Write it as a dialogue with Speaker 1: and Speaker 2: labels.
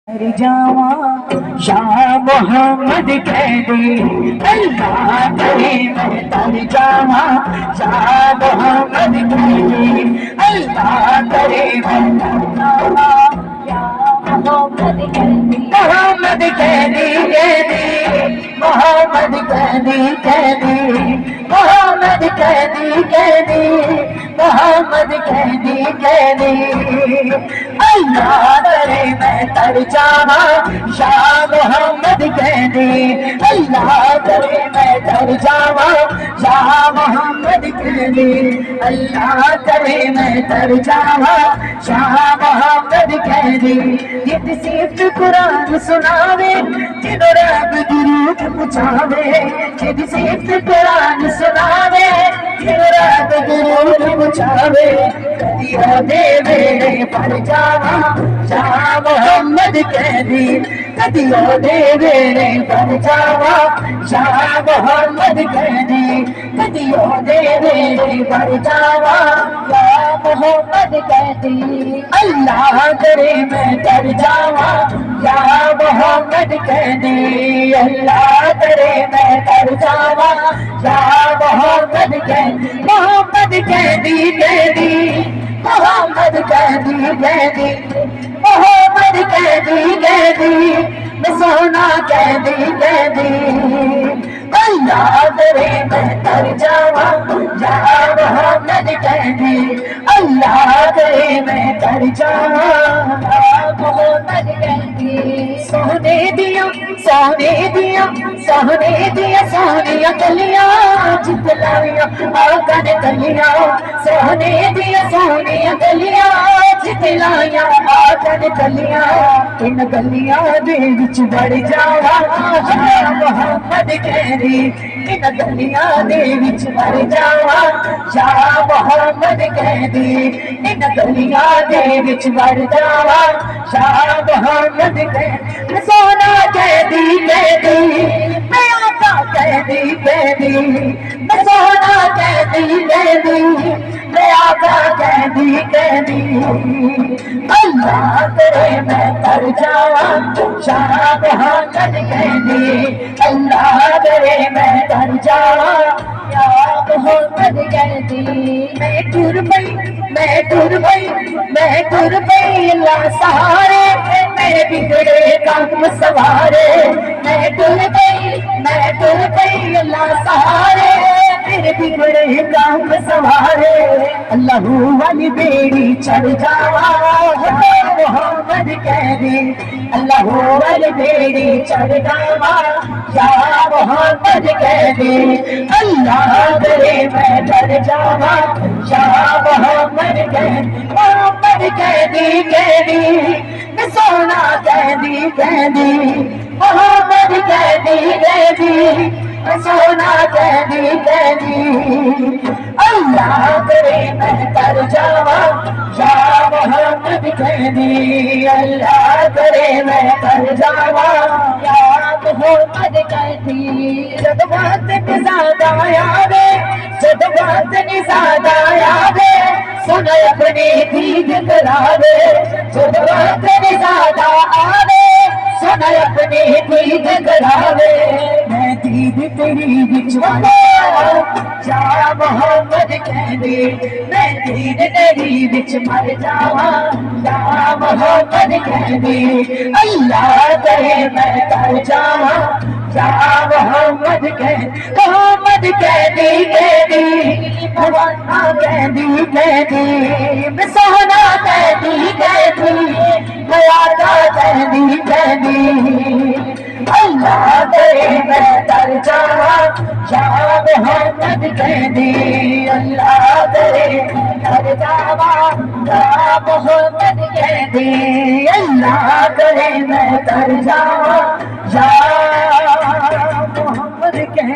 Speaker 1: कर जावा शाह मोहम्मद कह दे अल्लाह करे मैं तर जावा शाह मोहम्मद कह दे अल्लाह करे मैं तर जावा मोहम्मद कह दे मोहम्मद कह दे मोहम्मद कह दे मोहम्मद कह दे मोहम्मद कह दे अल्लाह करे मैं तर जावा शाह मोहम्मद कह दे अल्लाह करे मैं तर जावा शाह मोहम्मद कह दे अल्लाह करे मैं तर जावा शाह मोहम्मद कह दे जित सिर्फ कुरान सुनावे जिनो रब दुरूद पुछावे जित सिर्फ कुरान सुनावे जिनो रब दुरूद पुछावे कदिया दे वेड़े पर जावा शाह मोहम्मद कह दे कदिया दे वेड़े पर जावा शाह मोहम्मद कह दे कदिया दे वेड़े पर जावा शाह मोहम्मद कह दे अल्लाह करे मैं तर जावा शाह मोहम्मद कह दे अल्लाह करे मैं तर जावा शाह मोहम्मद कह दे मोहम्मद कह दी मोहम्मद कह दी मोहम्मद कह दी मैं सोना कह दी अल्लाह करे मैं तर जावा शाह मोहम्मद कह दे अल्लाह करे मैं तर जावा मोहम्मद कह दे सोने दिया सोनिया कलियां जितलाया आका ने कलियां सोने दिया सोनिया कलियां जितलाया आका ने कलियां इन गलियां दे विच बढ़ जावा शाह मोहम्मद कह दे इन गलियां दे विच बढ़ जावा शाह मोहम्मद कह दे इन गलियां दे विच बढ़ जावा शाह मोहम्मद कह दे सोना कह दी मैं आका कह दी मैं सोना कह दी मैं आका कह दी अल्लाह करे मैं तर जावा शाह मोहम्मद कह दे अल्लाह करे मैं तर जावा शाह मोहम्मद कह दे मैं टुर पई अल्लाह सहारे मेरे बिगड़े काम सवारे मैं टुर पई अल्लाह सहारे मेरे बिगड़े काम सवारे अल्लाह वाली बेड़ी चढ़ जावा मोहम्मद कह दे अल्लाह वाली बेड़ी चढ़ जावा शाह मोहम्मद कह दे अल्लाह करे मैं डर जावा शाह मोहम्मद कह दी मैं सोना कह दी मोहम्मद कह दी सोना कह दी अल्लाह करे मैं तर जावा शाह मोहम्मद कह दी अल्लाह करे मैं तर जावा शाह मोहम्मद कह दी जब बात निज़ादा आवे सुन अपनी दीद करावे जब बात निज़ादा आवे सुन अपनी दीद करावे मैं दीद तेरी बिचवाला शाह मोहम्मद कह दे मैं दीद तेरी बिच मर जावा शाह मोहम्मद कह दे अल्लाह करे मैं तर जावा शाह मोहम्मद कह दी भगवाना कह दी मैं सोना कह दी मैं आका कह दी अल्लाह करे मैं तर जावा शाह मोहम्मद कह दे अल्लाह करे तर जावा शाह मोहम्मद कह दे अल्लाह करे मैं तर जावा शाह मोहम्मद कह